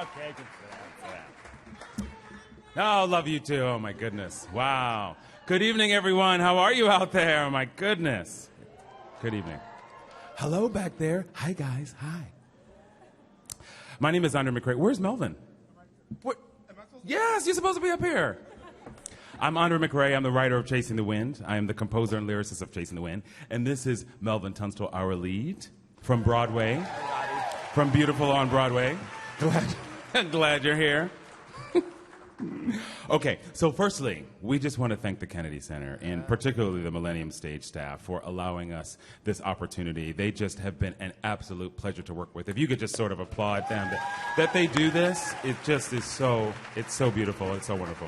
Okay, good. Oh, love you too. Oh, my goodness. Wow. Good evening, everyone. How are you out there? Oh, my goodness. Good evening. Hello back there. Hi, guys. Hi. My name is Andre McRae. Where's Melvin? What? Yes, you're supposed to be up here. I'm Andre McRae. I'm the writer of Chasing the Wind. I am the composer and lyricist of Chasing the Wind. And this is Melvin Tunstall, our lead from Broadway, from Beautiful on Broadway. Glad you're here. Okay, so firstly, we just want to thank the Kennedy Center and particularly the Millennium stage staff for allowing us this opportunity. They just have been an absolute pleasure to work with. If you could just sort of applaud them that they do this, it just is it's so beautiful, it's so wonderful.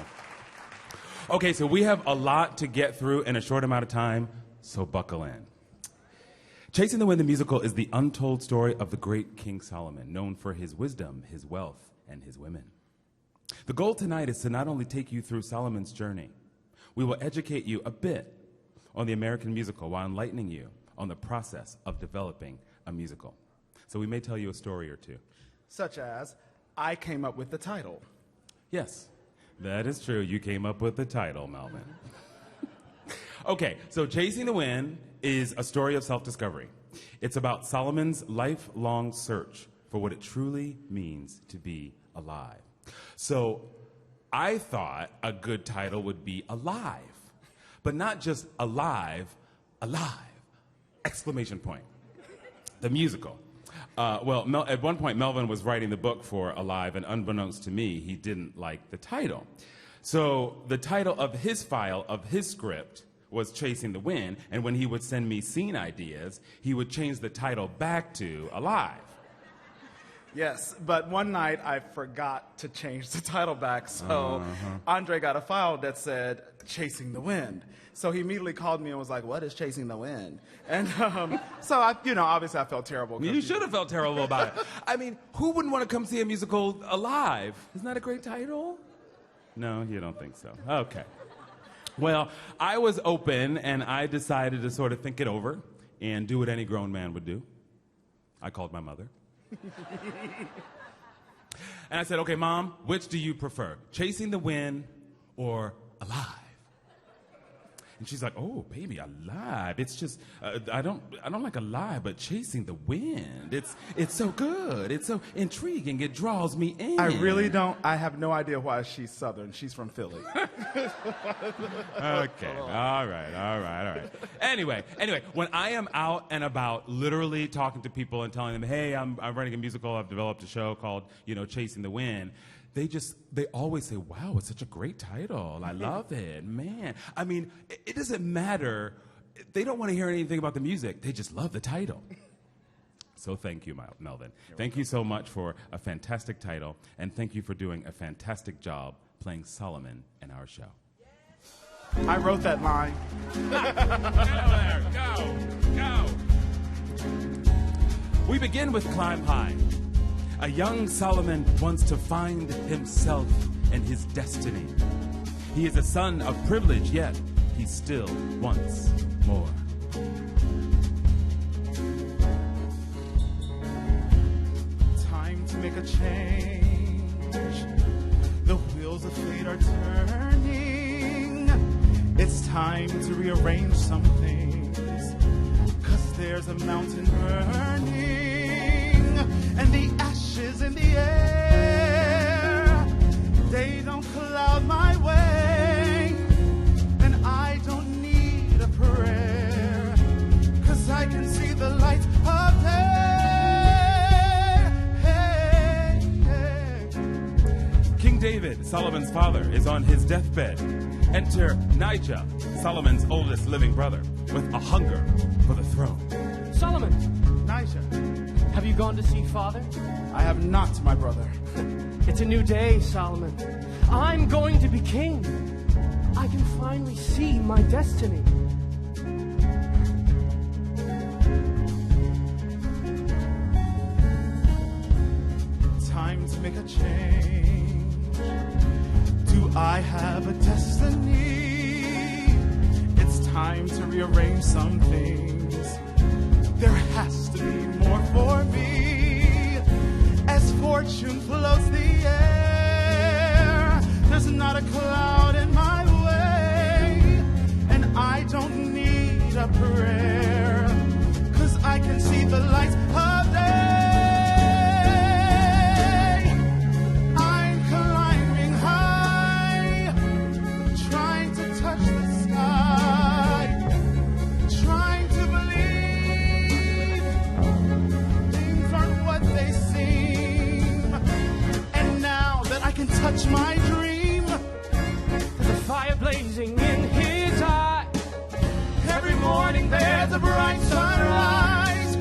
Okay, so we have a lot to get through in a short amount of time, so buckle in. Chasing the Wind, the musical, is the untold story of the great King Solomon, known for his wisdom, his wealth, and his women. The goal tonight is to not only take you through Solomon's journey, we will educate you a bit on the American musical while enlightening you on the process of developing a musical. So we may tell you a story or two. Such as, I came up with the title. Yes, that is true. You came up with the title, Melvin. Okay, so Chasing the Wind is a story of self-discovery. It's about Solomon's lifelong search for what it truly means to be alive. So I thought a good title would be Alive, but not just alive, exclamation point. The musical. Well, at one point, Melvin was writing the book for Alive, and unbeknownst to me, he didn't like the title. So the title of his file, of his script, was Chasing the Wind, and when he would send me scene ideas, he would change the title back to Alive. Yes, but one night I forgot to change the title back, so Andre got a file that said Chasing the Wind. So he immediately called me and was like, "What is Chasing the Wind?" And so obviously I felt terrible. You should have felt terrible about it. I mean, who wouldn't want to come see a musical Alive? Isn't that a great title? No, you don't think so. Okay. Well, I was open and I decided to sort of think it over and do what any grown man would do. I called my mother. And I said, "Okay, Mom, which do you prefer? Chasing the Wind or Alive?" And she's like, "Oh, baby, Alive. It's just I don't like Alive, but Chasing the Wind. It's so good. It's so intriguing. It draws me in." I really don't. I have no idea why she's Southern. She's from Philly. Okay. All right. Anyway, when I am out and about literally talking to people and telling them, "Hey, I'm running a musical. I've developed a show called, Chasing the Wind," they always say, "Wow, it's such a great title. I love it, man." I mean, it doesn't matter. They don't want to hear anything about the music. They just love the title. So thank you, Melvin. Thank you so much for a fantastic title, and thank you for doing a fantastic job playing Solomon in our show. I wrote that line. Go. We begin with Climb High. A young Solomon wants to find himself and his destiny. He is a son of privilege, yet he still wants more. Time to make a change. The wheels of fate are turning. It's time to rearrange some things, 'cause there's a mountain burning. And the ashes in the air, they don't cloud my way. And I don't need a prayer, 'cause I can see the light of day. King David, Solomon's father, is on his deathbed. Enter Nijah, Solomon's oldest living brother, with a hunger for the throne. Solomon! Nijah, Have you gone to see Father? I have not, my brother. It's a new day, Solomon. I'm going to be king. I can finally see my destiny. Time to make a change. Do I have a destiny? It's time to rearrange some things. There has to be more for me. As fortune flows the touch my dream. There's a fire blazing in his eye. Every morning there's a bright sunrise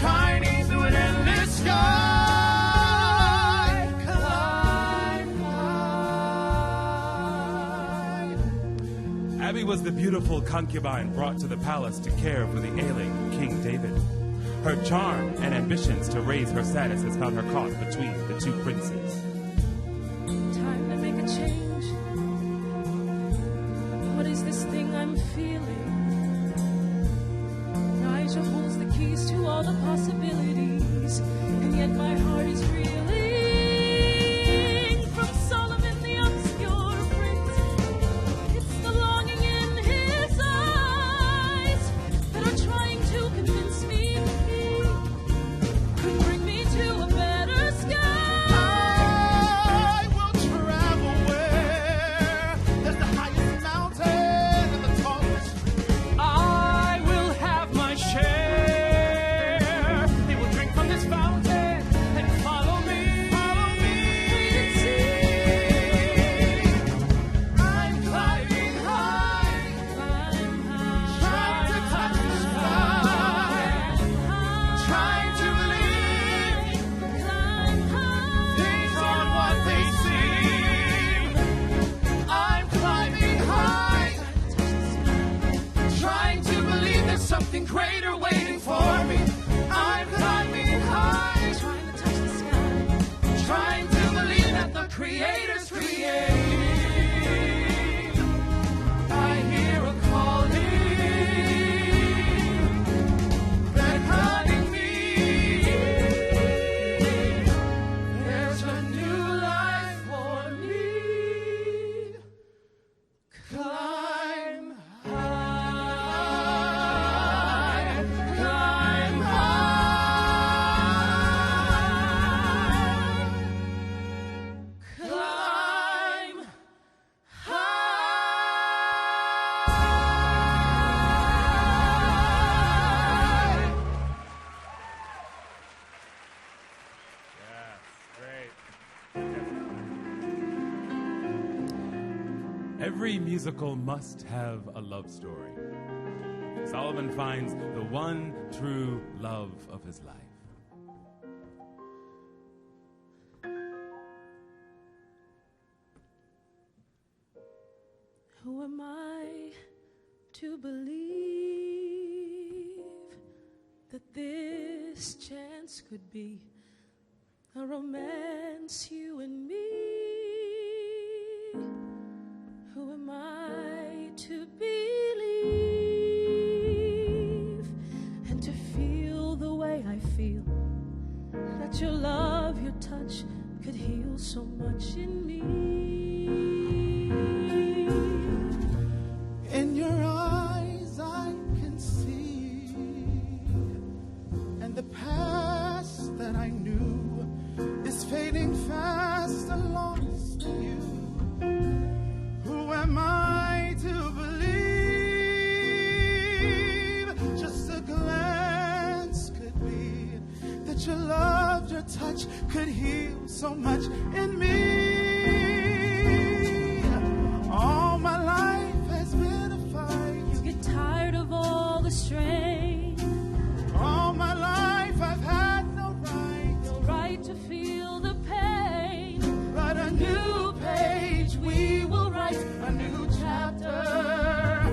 shining through an endless sky. Climb high. Abby was the beautiful concubine brought to the palace to care for the ailing King David. Her charm and ambitions to raise her status has found her caught between the two princes. Time to make a change. What is this thing I'm feeling? Nigel holds the keys to all the possibilities, and yet my heart is reeling. From Solomon the obscure prince, it's the longing in his eyes that are trying to convince me he could bring me to a better sky. I will travel where there's the highest mountain and the tallest tree. I will have my share. They will drink from this fountain and follow me. Wait and see. I'm climbing high, Climb high, trying to touch the sky, trying to believe climb high. things aren't what they seem. I'm climbing high, trying to believe there's something greater waiting for me. I'm climbing high, Trying to touch the sky. trying to believe that the Creator's creating. I hear a calling, beckoning me. There's a new life for me. Climb high, climb high, climb high. Every musical must have a love story. Solomon finds the one true love of his life. Who am I to believe that this chance could be a romance, you and me? Who am I to believe and to feel the way I feel, that your love, your touch could heal so much in me? In your eyes I can see, and the past that I knew is fading fast and lost in you. Who am I to believe just a glance could be that your love, your touch could heal so much in me? All my life has been a fight. You get tired of all the strain, All my life I've had no right to feel the pain. but a new page we will write, a new chapter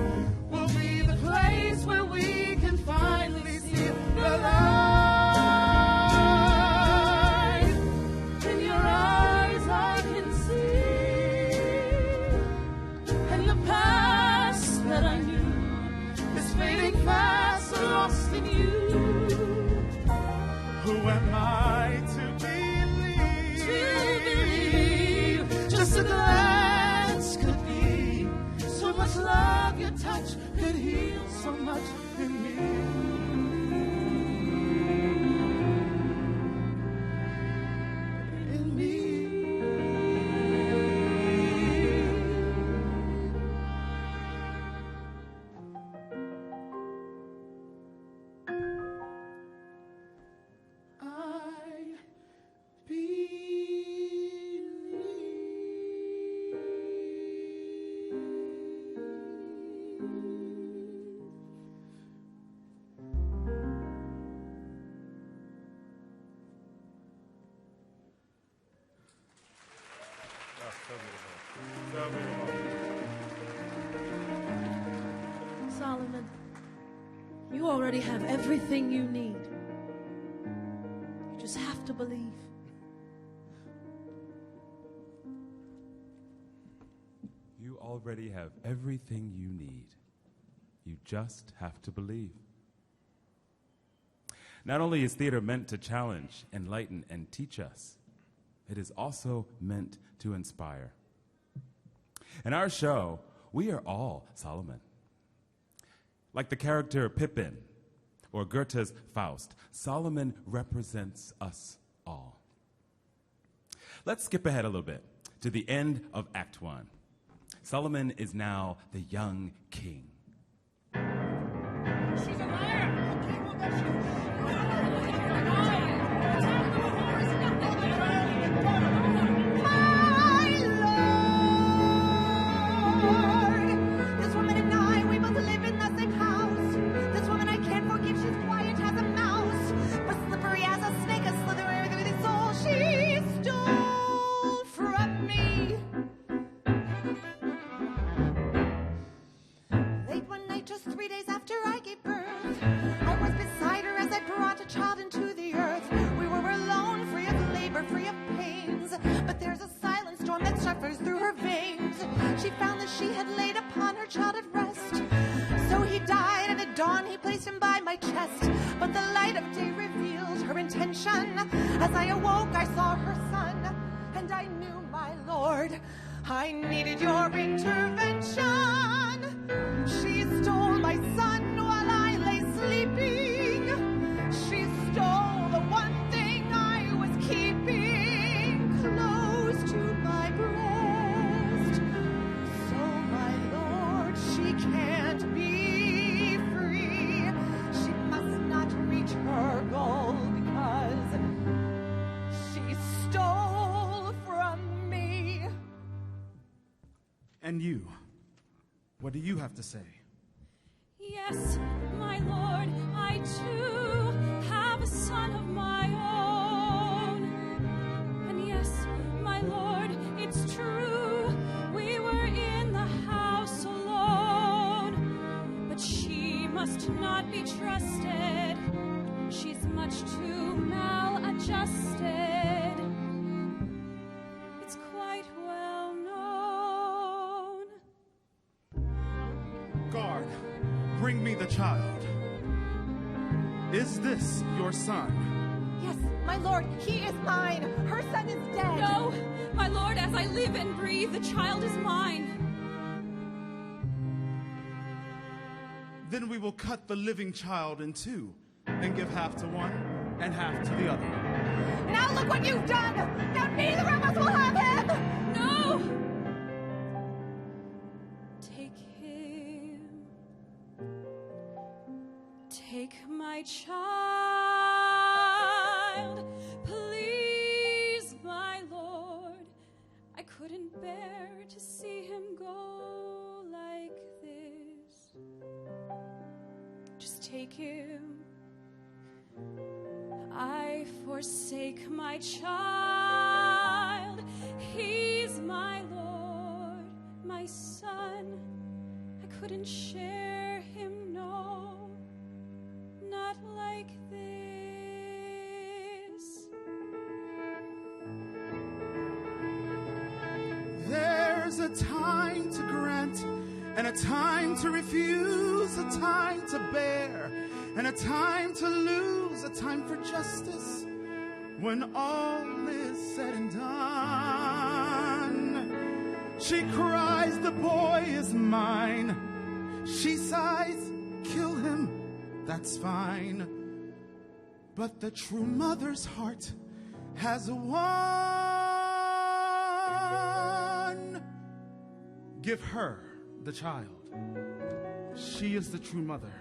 will be the place where we can finally see the light. In your eyes I can see, and the past that I knew is fading fast and lost in you. Who am I to believe? Just a glance could be so much love, your touch could heal so much in me. In me. I believe. You already have everything you need. You just have to believe. You already have everything you need. You just have to believe. Not only is theater meant to challenge, enlighten, and teach us, it is also meant to inspire. In our show, we are all Solomon. Like the character Pippin or Goethe's Faust, Solomon represents us all. Let's skip ahead a little bit to the end of Act 1. Solomon is now the young king. She's a liar! Okay, well, that's My Lord! This woman and I, we both live in the same house. This woman I can't forgive, she's quiet as a mouse, but slippery as a snake, a slithery through the soul. She stole from me. Late one night, just 3 days after I gave birth, I was beside her as I brought a child into the earth. We were alone, free of labor, free of pains, but there's a silent storm that suffers through her veins. She found that she had laid upon her child at rest. So he died, and at dawn he placed him by my chest. But the light of day revealed her intention. As I awoke, I saw her son, and I knew, my Lord, I needed your intervention. She stole my son while I lay sleeping. She stole the one thing I was keeping close to my breast. So, my Lord, she can't be free. She must not reach her goal because she stole from me. And you, what do you have to say? Yes, my Lord, I too have a son of my own. And yes, my Lord, it's true, we were in the house alone. But she must not be trusted, she's much too maladjusted. It's quite well known. Guard, bring me the child. Is this your son? Yes, my Lord, he is mine. Her son is dead. No, my Lord, as I live and breathe, the child is mine. Then we will cut the living child in two and give half to one and half to the other. Now look what you've done. Now neither of us will have him. No! Take him. Take my child. Please, my Lord. I couldn't bear to see him go like this. Just take him. I forsake my child. He's my Lord, my son. I couldn't share him, no, not like this. There's a time to grant and a time to refuse, a time to bear and a time to lose, a time for justice when all is said and done. She cries, the boy is mine. She sighs, kill him, that's fine. But the true mother's heart has won. Give her the child. She is the true mother.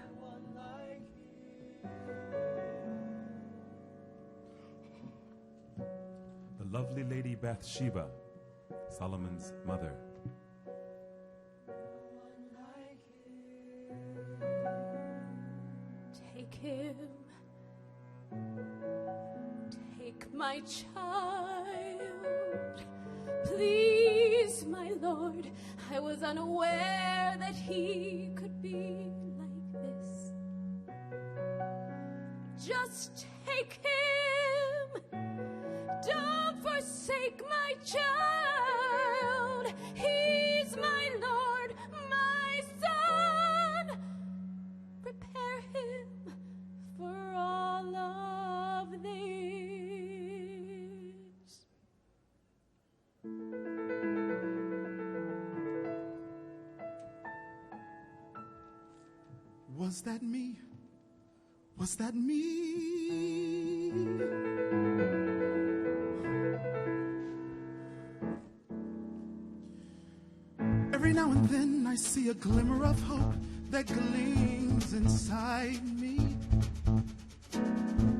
The lovely Lady Bathsheba, Solomon's mother. Take him. Take my child. Please, my Lord, I was unaware that he could be like this. just take him. Don't forsake my child. He's my Lord, my son. Prepare him for all of these. Was that me? Was that me? Every now and then I see a glimmer of hope that gleams inside me.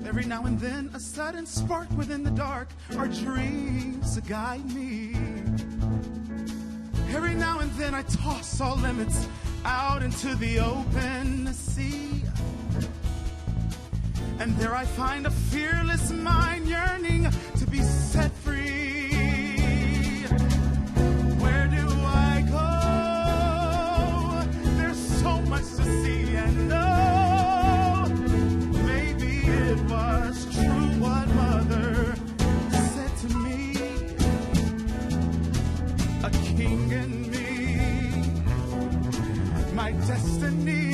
Every now and then a sudden spark within the dark are dreams to guide me. Every now and then I toss all limits out into the open sea. And there I find a fearless mind yearning to be set free. Where do I go? There's so much to see and know. Maybe it was true what Mother said to me. A king in me, my destiny.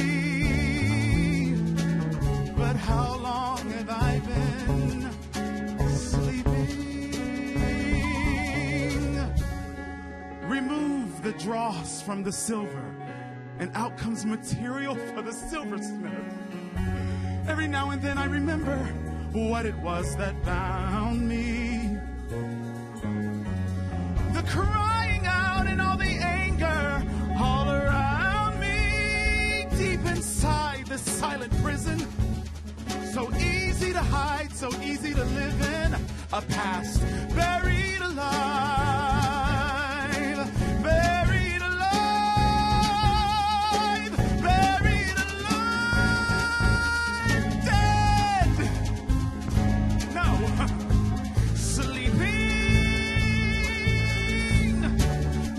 But how long have I been sleeping? Remove the dross from the silver, and out comes material for the silversmith. Every now and then I remember what it was that bound me. The crying out and all the anger all around me. Deep inside this silent prison, so easy to hide, so easy to live in. A past buried alive, buried alive, buried alive, dead. No, sleeping.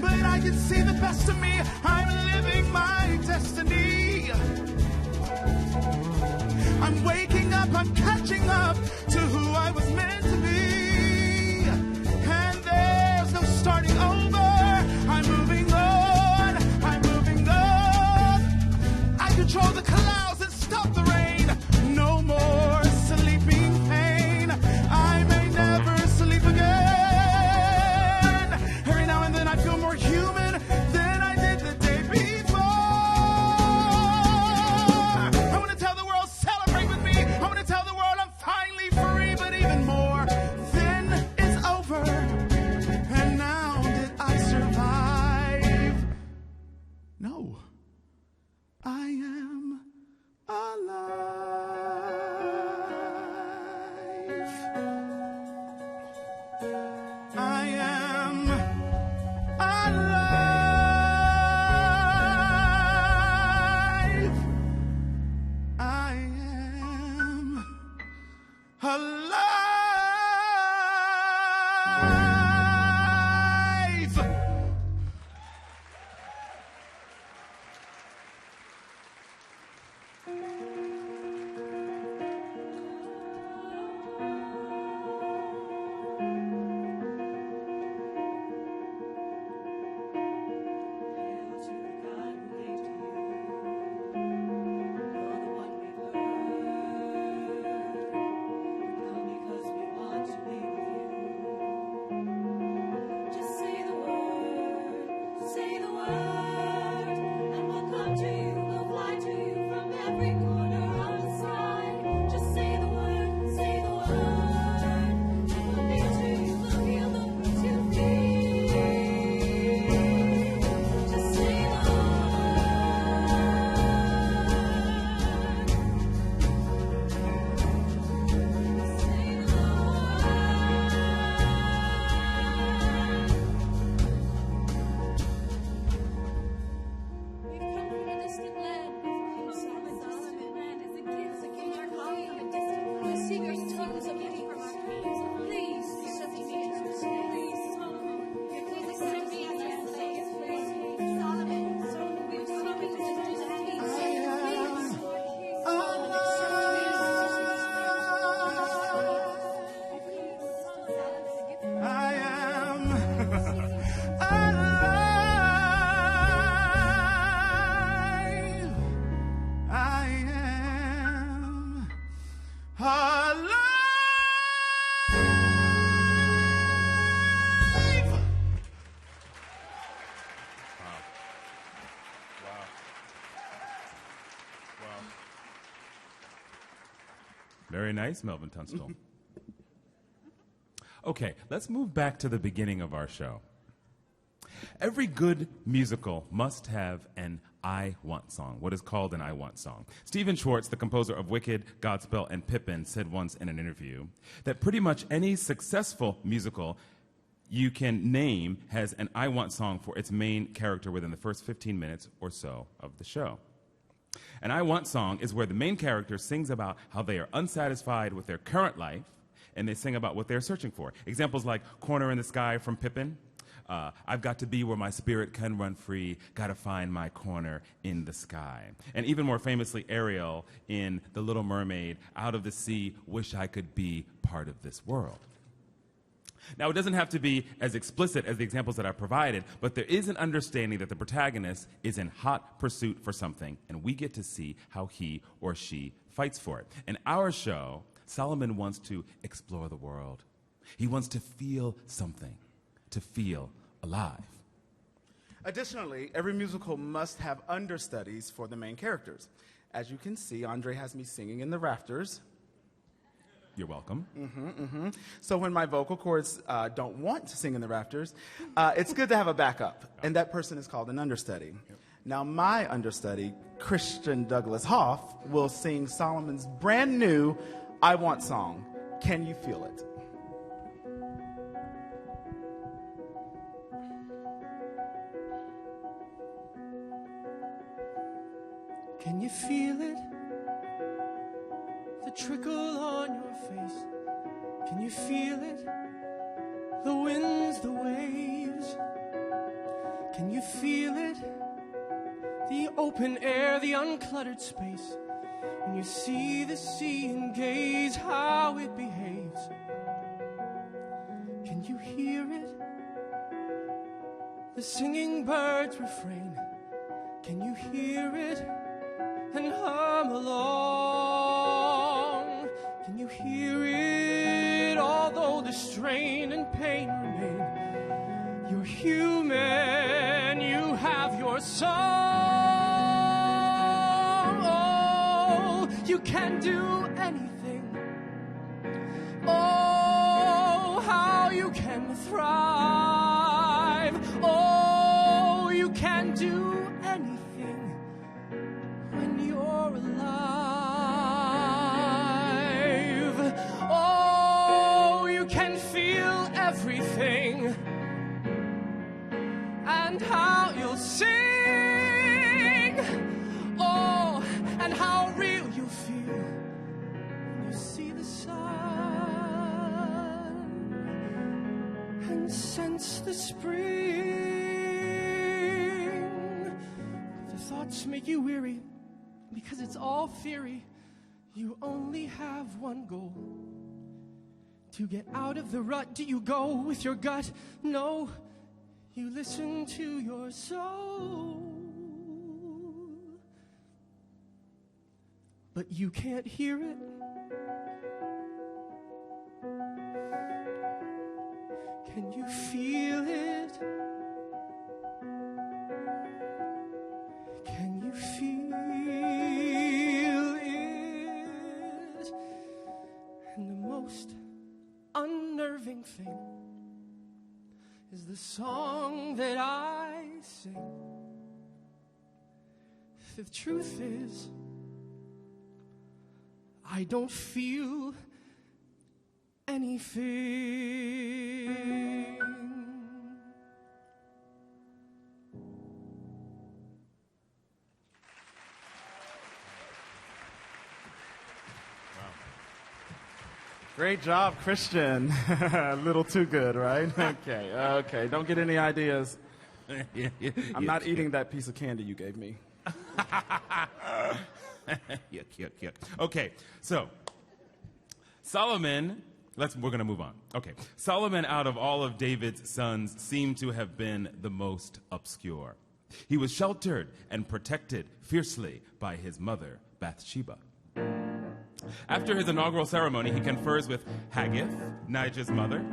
But I can see the best of me. I'm living my destiny. I'm waking up, I'm catching up to who I was meant to be. And there's no starting over. I'm moving on, I'm moving on. I control the clouds and stop the rain. No more sleeping pain. I may never sleep again. Every now and then I feel more human than I did the day before. Very nice, Melvin Tunstall. Okay, let's move back to the beginning of our show. Every good musical must have an I Want song, what is called an I Want song. Stephen Schwartz, the composer of Wicked, Godspell, and Pippin, said once in an interview that pretty much any successful musical you can name has an I Want song for its main character within the first 15 minutes or so of the show. An I Want song is where the main character sings about how they are unsatisfied with their current life, and they sing about what they're searching for. Examples like Corner in the Sky from Pippin, I've got to be where my spirit can run free, gotta find my corner in the sky. And even more famously, Ariel in The Little Mermaid, out of the sea, wish I could be part of this world. Now, it doesn't have to be as explicit as the examples that I provided, but there is an understanding that the protagonist is in hot pursuit for something, and we get to see how he or she fights for it. In our show, Solomon wants to explore the world. He wants to feel something, to feel alive. Additionally, every musical must have understudies for the main characters. As you can see, Andre has me singing in the rafters. You're welcome. So when my vocal cords don't want to sing in the rafters, it's good to have a backup, and that person is called an understudy. Yep. Now, my understudy, Christian Douglas Hoff, will sing Solomon's brand new I Want song, Can You Feel It? Can you feel it? The trickle on your face. Can you feel it? The winds, the waves. Can you feel it? The open air, the uncluttered space. When you see the sea and gaze how it behaves. Can you hear it? The singing birds refrain. Can you hear it? And hum along. Can you hear it? Although the strain and pain remain. You're human, you have your song. Oh, you can do anything. Oh, how you can thrive. Oh, you can do anything when you're alive. Oh, you can feel everything. And how you'll sing. Oh, and how real you feel when you see the sun and sense the spring. If the thoughts make you weary, because it's all theory, you only have one goal. To get out of the rut, do you go with your gut? No. You listen to your soul, but you can't hear it. Can you feel it? Can you feel it? And the most unnerving thing is the song that I sing. The truth is, I don't feel anything. Great job, Christian. A little too good, right? Okay. Don't get any ideas. I'm not eating that piece of candy you gave me. Yuck. Okay, so Solomon, we're going to move on. Okay, Solomon, out of all of David's sons, seemed to have been the most obscure. He was sheltered and protected fiercely by his mother, Bathsheba. After his inaugural ceremony, he confers with Haggith, Nijah's mother.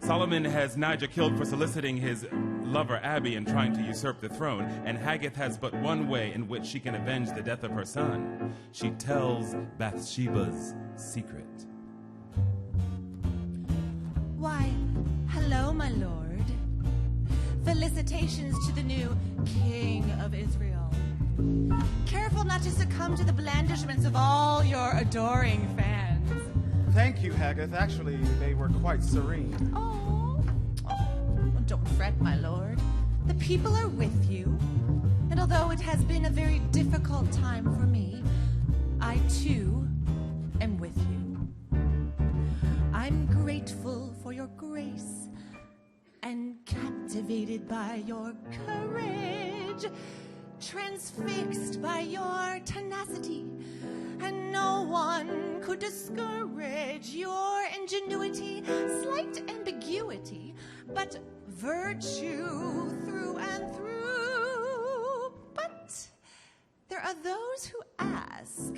Solomon has Nijah killed for soliciting his lover Abion trying to usurp the throne, and Haggith has but one way in which she can avenge the death of her son. She tells Bathsheba's secret. Why, hello, my lord. Felicitations to the new King of Israel. Careful not to succumb to the blandishments of all your adoring fans. Thank you, Haggith. Actually, they were quite serene. Oh, don't fret, my lord. The people are with you. And although it has been a very difficult time for me, I too am with you. I'm grateful for your grace and captivated by your courage, transfixed by your tenacity, and no one could discourage your ingenuity, slight ambiguity, but virtue through and through. But there are those who ask,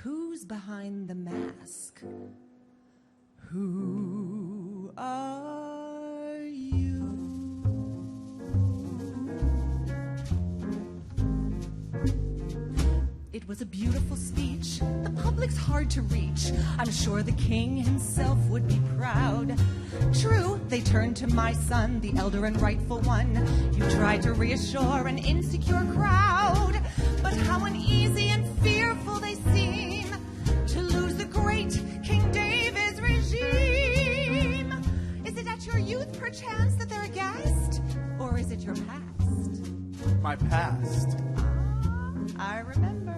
who's behind the mask? Who are you? It was a beautiful speech. The public's hard to reach. I'm sure the king himself would be proud. True, they turned to my son, the elder and rightful one. You tried to reassure an insecure crowd. But how uneasy and fearful they seem to lose the great King David's regime. Is it at your youth, perchance, that they're aghast? Or is it your past? My past. I remember.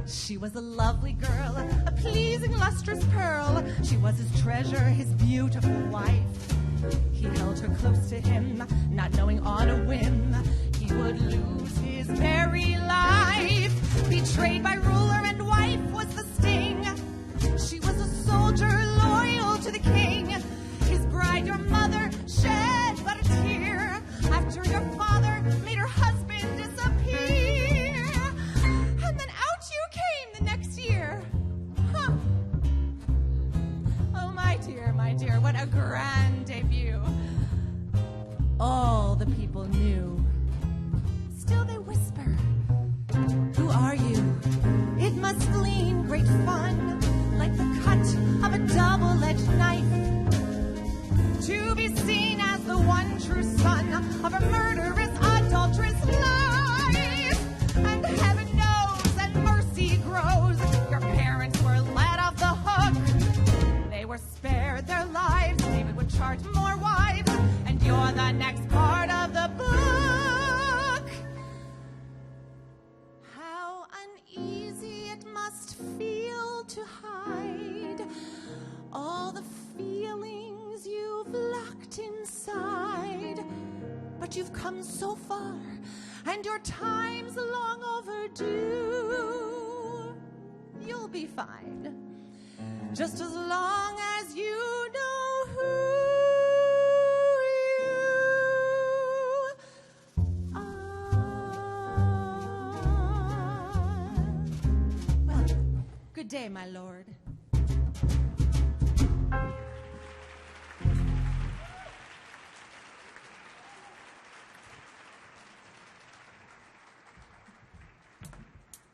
She was a lovely girl, a pleasing, lustrous pearl. She was his treasure, his beautiful wife. He held her close to him, not knowing on a whim he would lose his very life. Betrayed by ruler and wife was the sting. She was a soldier loyal to the king. His bride, your mother, shed but a tear after your father made her husband disappear. And then out you came the next year. Huh. Oh, my dear, what a grand debut. All the people knew. Still they whisper, who are you? It must glean great fun, like the cut of a double-edged knife, to be seen as the one true son of a murderous, adulterous life. And heaven knows that mercy grows. Your parents were let off the hook. They were spared their lives. David would charge more wives. And you're the next part of the book. How uneasy it must feel to hide all the feelings you've locked inside. But you've come so far, and your time's long overdue. You'll be fine, just as long as you know who you are. Well, good day, my lord.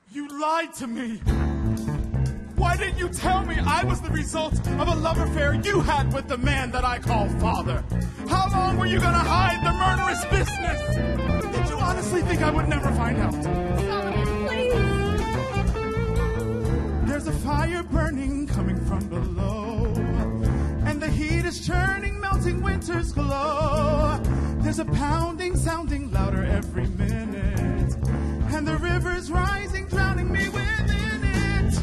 You lied to me. Why didn't you tell me I was the result of a love affair you had with the man that I call father? How long were you gonna hide the murderous business? Did you honestly think I would never find out? Solomon, please. There's a fire burning coming from below, and the heat is churning, melting winter's glow. There's a pounding, sounding louder every minute, and the river's rising, drowning me within it.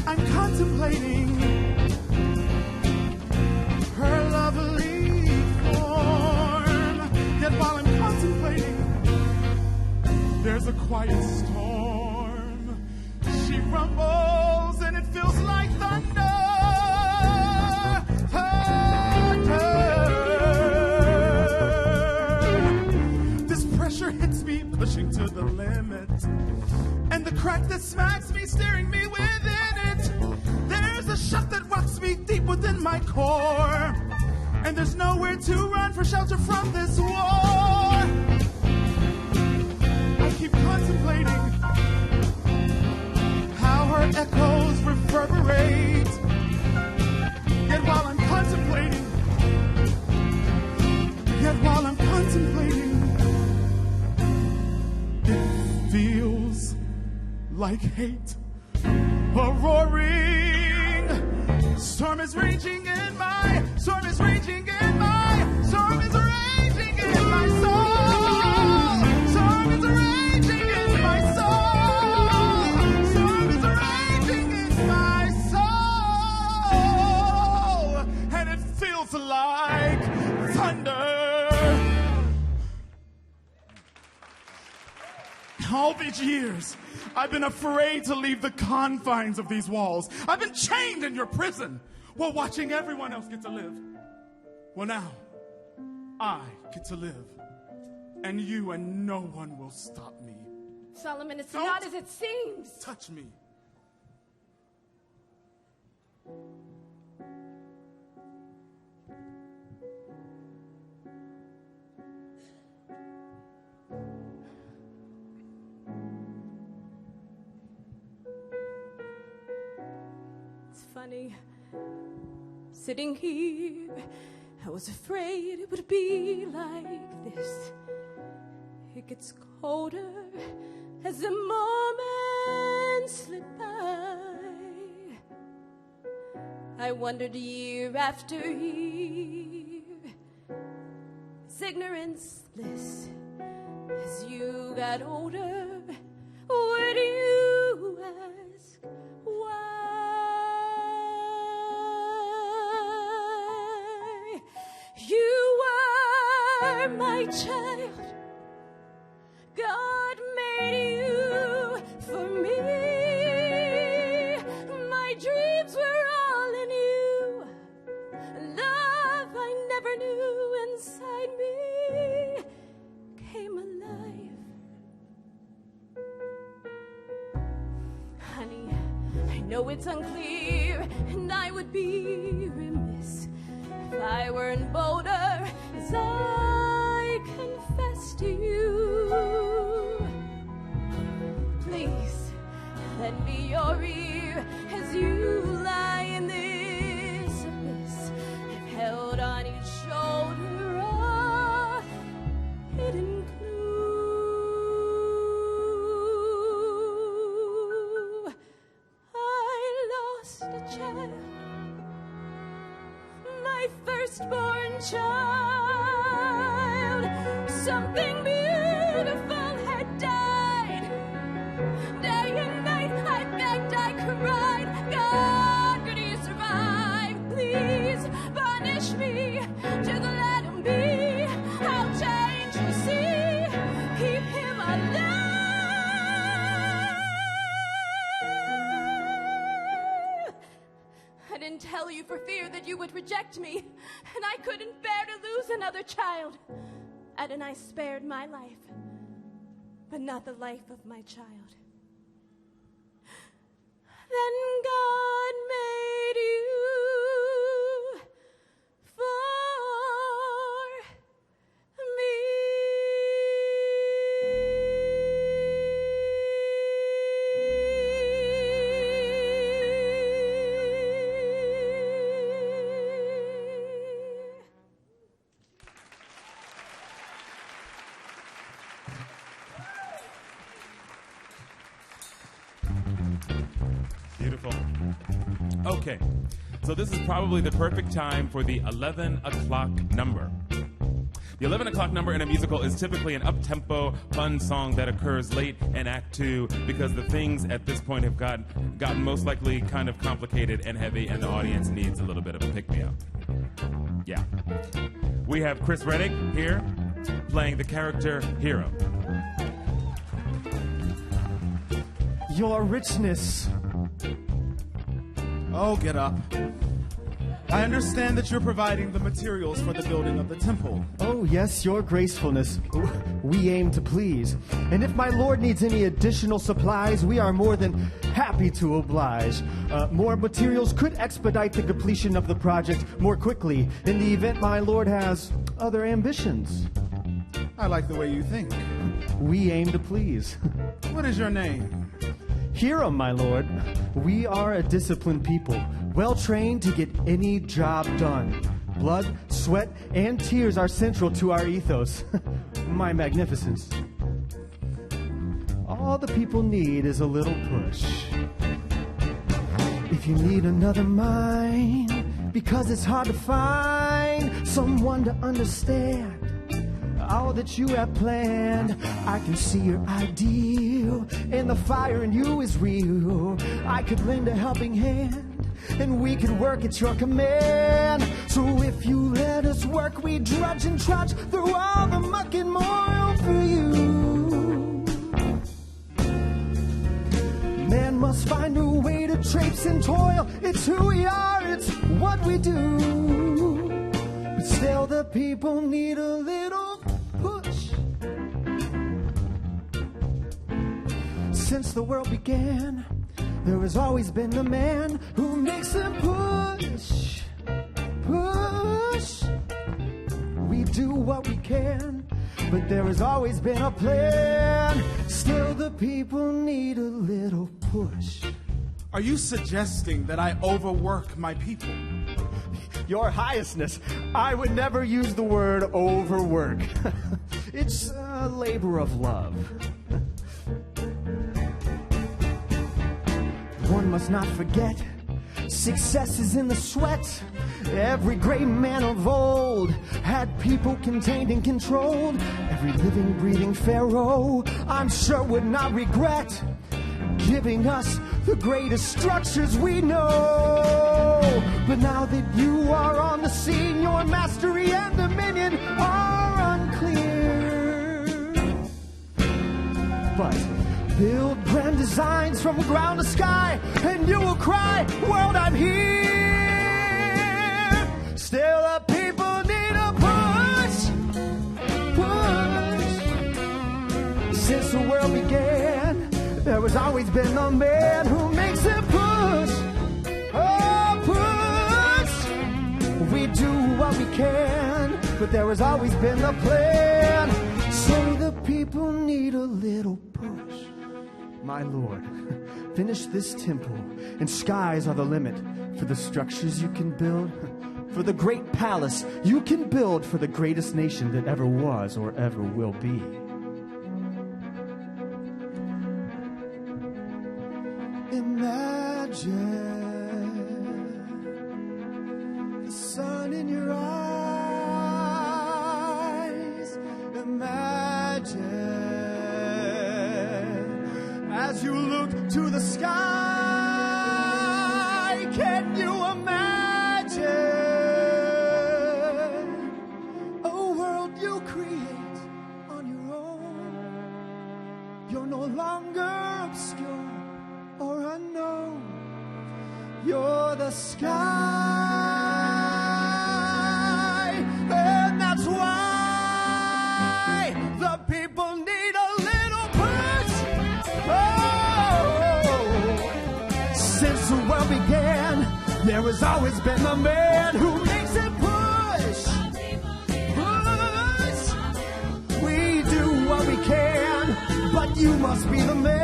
I'm contemplating her lovely form, yet while I'm contemplating, there's a quiet storm. She rumbles and it feels like thunder. This pressure hits me, pushing to the limit, and the crack that smacks me, staring me within it. There's a shock that rocks me deep within my core, and there's nowhere to run for shelter from this war. I keep contemplating how her echoes reverberate. Yet while I'm contemplating, it feels like hate. A roaring storm is raging in my, storm is raging in my, storm is raging in my soul. Storm is raging in my soul. Storm is raging in my soul. And it feels like thunder. All these years, I've been afraid to leave the confines of these walls. I've been chained in your prison while watching everyone else get to live. Well, now, I get to live. And you and no one will stop me. Solomon, it's Don't not as it seems. Touch me. Funny, sitting here, I was afraid it would be like this. It gets colder as the moments slip by. I wondered year after year, is ignorance bliss? As you got older, would you ask why? You were my child. God made you for me. My dreams were all in you. Love I never knew inside me came alive. Honey, I know it's unclear, and I would be remiss if I weren't bolder as I confess to you. Please, lend me your ear as you lie in this abyss. I've held on each shoulder a hidden clue. I lost a child, my firstborn child. Something beautiful had died. Day and night I begged, I cried. God, could he survive? Please punish me, just let him be. I'll change, you see, keep him alive. I didn't tell you for fear that you would reject me, and I couldn't bear to lose another child. And I spared my life, but not the life of my child. Then God made you for me. Beautiful. Okay, so this is probably the perfect time for the 11 o'clock number. The 11 o'clock number in a musical is typically an up-tempo, fun song that occurs late in Act 2 because the things at this point have gotten most likely kind of complicated and heavy, and the audience needs a little bit of a pick-me-up. Yeah. We have Chris Reddick here playing the character Hero. Your richness. Oh, get up. I understand that you're providing the materials for the building of the temple. Oh, yes, your gracefulness. We aim to please. And if my lord needs any additional supplies, we are more than happy to oblige. More materials could expedite the completion of the project more quickly in the event my lord has other ambitions. I like the way you think. We aim to please. What is your name? Hiram, my lord. We are a disciplined people, well trained to get any job done. Blood, sweat, and tears are central to our ethos. My magnificence. All the people need is a little push. If you need another mind, because it's hard to find someone to understand all that you have planned, I can see your ideal, and the fire in you is real. I could lend a helping hand, and we could work at your command. So if you let us work, we drudge and trudge through all the muck and moil for you. Man must find a way to traipse and toil. It's who we are, it's what we do. But still the people need a little push. Since the world began, there has always been a man who makes a push. Push. We do what we can, but there has always been a plan. Still the people need a little push. Are you suggesting that I overwork my people? Your Highestness, I would never use the word overwork. It's a labor of love. One must not forget, success is in the sweat. Every great man of old had people contained and controlled. Every living, breathing pharaoh, I'm sure, would not regret giving us the greatest structures we know. But now that you are on the scene, your mastery and dominion are unclear. But build grand designs from ground to sky, and you will cry, world, I'm here. Still the people need a push. Push. Since the world began, there has always been a man who makes it push. Oh, push. We do what we can, but there has always been a plan. So the people need a little push. My lord, finish this temple, and skies are the limit for the structures you can build, for the great palace you can build for the greatest nation that ever was or ever will be. Imagine the sun in your eyes. Imagine as you look to the sky. Can you imagine a world you create on your own? You're no longer obscure or unknown. You're the sky, and that's why the people need a little push. Oh, since the world began, there has always been a man who makes it push. Push. We do what we can, but you must be the man.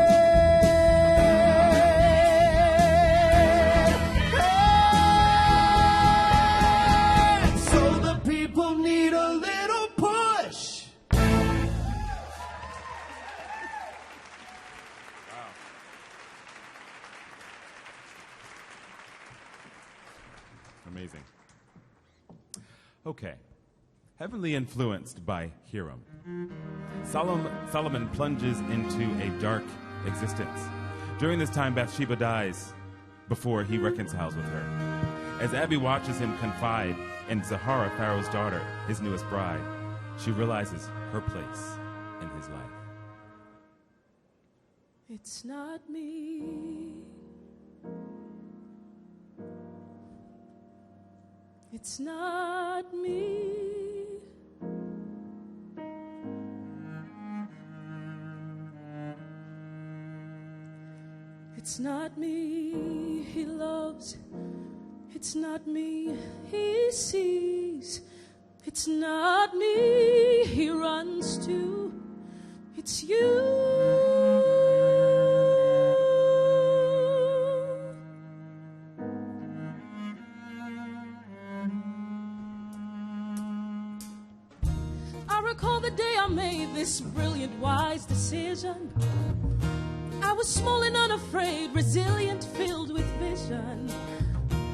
Amazing. Okay. Heavily influenced by Hiram, Solomon plunges into a dark existence. During this time, Bathsheba dies before he reconciles with her. As Abby watches him confide in Zahara, Pharaoh's daughter, his newest bride, she realizes her place in his life. It's not me. It's not me. It's not me he loves. It's not me he sees. It's not me he runs to. It's you. I recall the day I made this brilliant, wise decision. I was small and unafraid, resilient, filled with vision.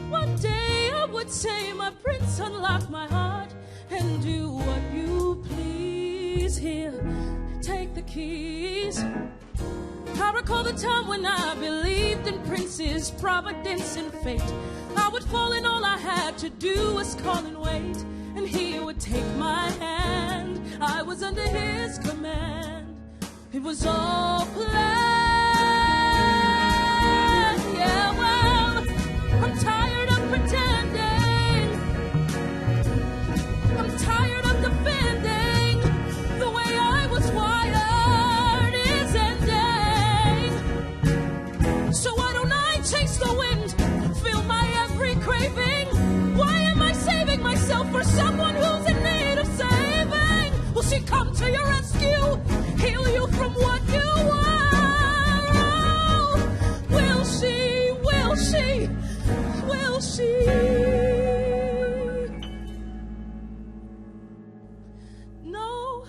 One day I would say, my prince, unlock my heart and do what you please. Here, take the keys. I recall the time when I believed in princes, providence, and fate. I would fall and all I had to do was call and wait, and he would take my hand. I was under his command. It was all planned. Yeah, well, I'm tired of pretending. I'm tired of defending. The way I was wired is ending. So why don't I chase the wind, feel my every craving? Why am I saving myself for someone who's in need of saving? Will she come to your rescue, heal you from what you are? Oh, will she, will she, will she? No,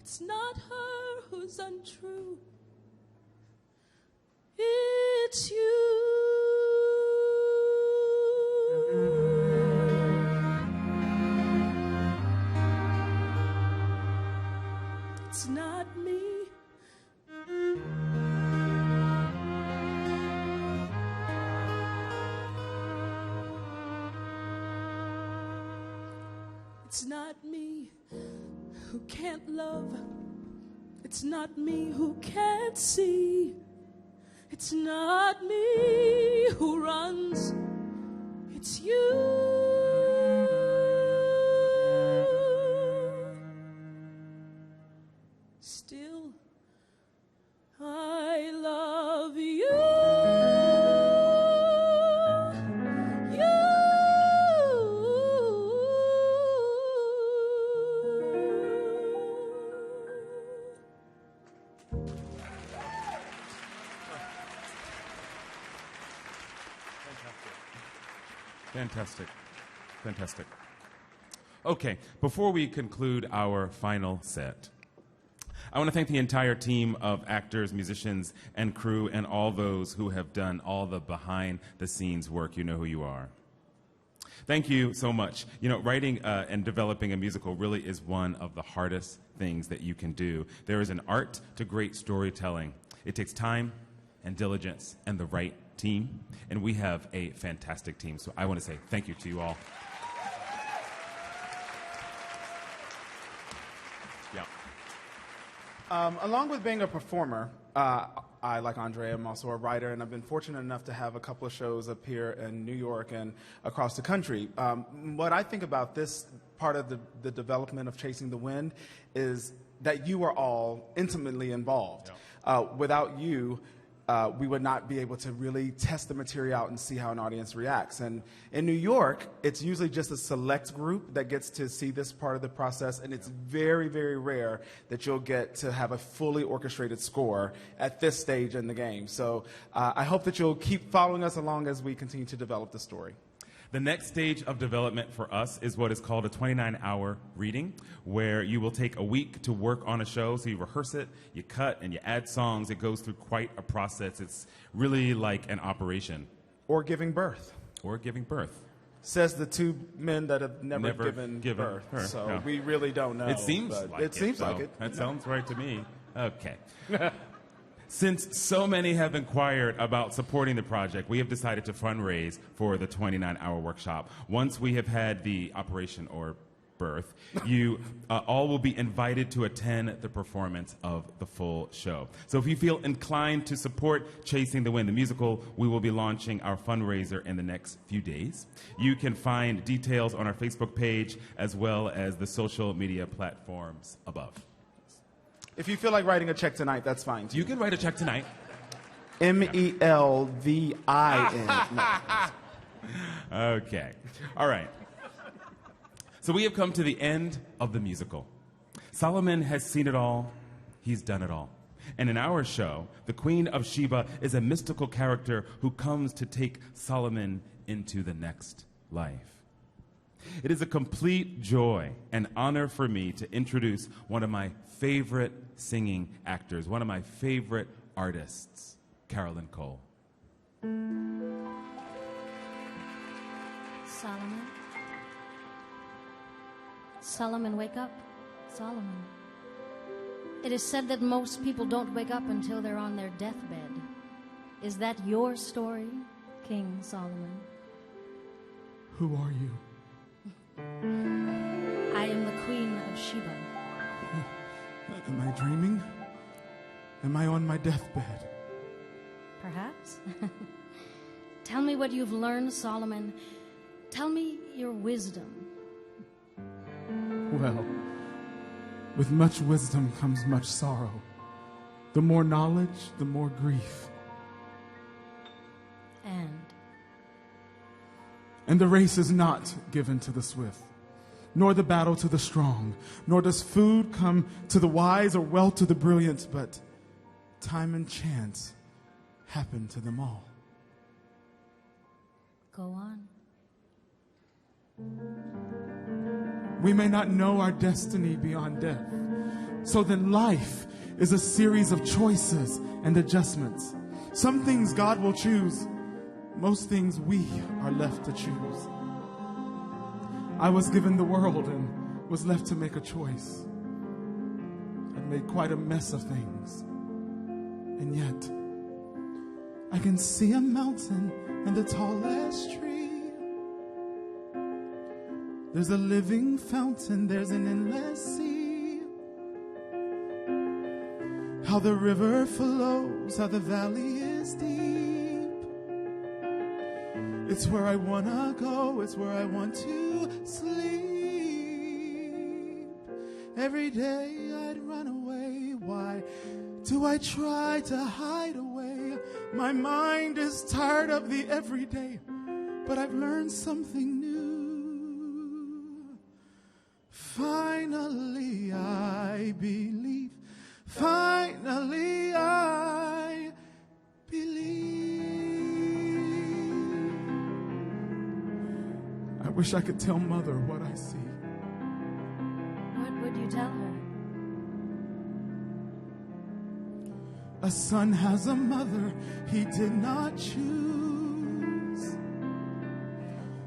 it's not her who's untrue. It's you. It's not me. It's not me who can't love. It's not me who can't see. It's not me who runs. It's you. Still, I love you. Fantastic. Fantastic. Okay, before we conclude our final set, I want to thank the entire team of actors, musicians, and crew, and all those who have done all the behind-the-scenes work. You know who you are. Thank you so much. You know, writing and developing a musical really is one of the hardest things that you can do. There is an art to great storytelling. It takes time and diligence and the right team, and we have a fantastic team. So I want to say thank you to you all. Yeah. Along with being a performer, I, like Andre, am also a writer, and I've been fortunate enough to have a couple of shows up here in New York and across the country. What I think about this part of the development of Chasing the Wind is that you are all intimately involved. Yeah. Without you, we would not be able to really test the material out and see how an audience reacts. And in New York, it's usually just a select group that gets to see this part of the process, and it's very, very rare that you'll get to have a fully orchestrated score at this stage in the game. So I hope that you'll keep following us along as we continue to develop the story. The next stage of development for us is what is called a 29-hour reading, where you will take a week to work on a show. So you rehearse it, you cut, and you add songs. It goes through quite a process. It's really like an operation. Or giving birth. Or giving birth. Says the two men that have never given birth. Her, so no. we really don't know. It seems like it. It seems like it. That sounds right to me. Okay. Since so many have inquired about supporting the project, we have decided to fundraise for the 29-hour workshop. Once we have had the operation or birth, you all will be invited to attend the performance of the full show. So if you feel inclined to support Chasing the Wind, the musical, we will be launching our fundraiser in the next few days. You can find details on our Facebook page as well as the social media platforms above. If you feel like writing a check tonight, that's fine too. You can write a check tonight. Melvin. Okay. All right. So we have come to the end of the musical. Solomon has seen it all. He's done it all. And in our show, the Queen of Sheba is a mystical character who comes to take Solomon into the next life. It is a complete joy and honor for me to introduce one of my favorite singing actors, one of my favorite artists, Carolyn Cole. Solomon. Solomon, wake up. Solomon. It is said that most people don't wake up until they're on their deathbed. Is that your story, King Solomon? Who are you? I am the Queen of Sheba. Am I dreaming? Am I on my deathbed? Perhaps. Tell me what you've learned, Solomon. Tell me your wisdom. Well, with much wisdom comes much sorrow. The more knowledge, the more grief. And the race is not given to the swift, nor the battle to the strong, nor does food come to the wise or wealth to the brilliant, but time and chance happen to them all. Go on. We may not know our destiny beyond death. So then life is a series of choices and adjustments. Some things God will choose. Most things we are left to choose. I was given the world and was left to make a choice. I made quite a mess of things. And yet, I can see a mountain and the tallest tree. There's a living fountain, there's an endless sea. How the river flows, how the valley is deep. It's where I wanna go, it's where I want to sleep. Every day I'd run away, why do I try to hide away? My mind is tired of the everyday, but I've learned something new. Finally I believe. Finally I believe. I wish I could tell Mother what I see. What would you tell her? A son has a mother he did not choose.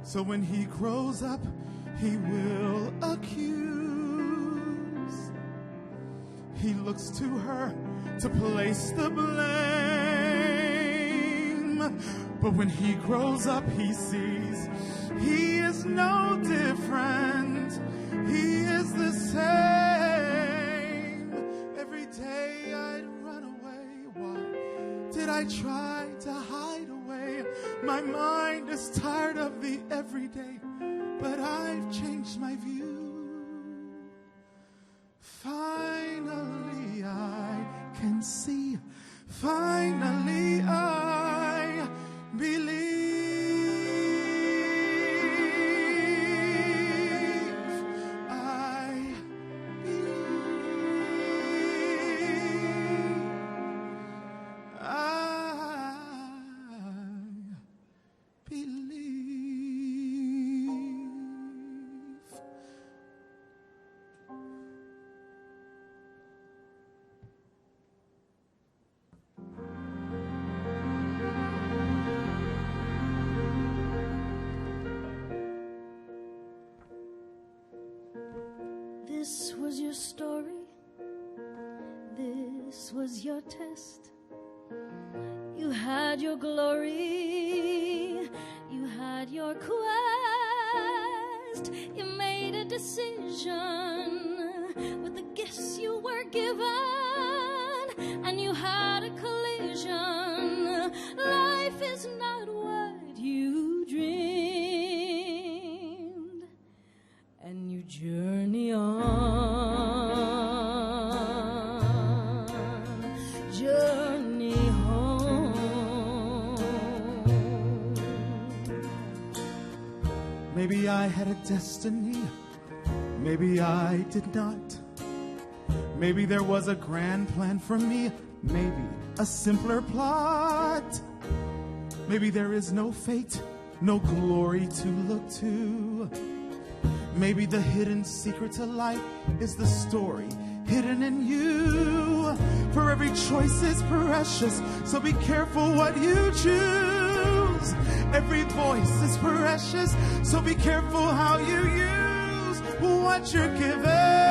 So when he grows up, he will accuse. He looks to her to place the blame. But when he grows up, he sees he is no different. He is the same. Every day I'd run away. Why did I try to hide away? My mind is tired of the everyday, but I've changed my view. Finally I can see. Finally I believe. I believe. I believe. This was your story. This was your test. You had your glory. You had your quest. You made a decision with the gifts you were given, and you had a collision. Life is not what you dreamed, and you journey on, journey home. Maybe I had a destiny, maybe I did not. Maybe there was a grand plan for me, maybe a simpler plot. Maybe there is no fate, no glory to look to. Maybe the hidden secret to life is the story hidden in you. For every choice is precious, so be careful what you choose. Every voice is precious, so be careful how you use what you're given.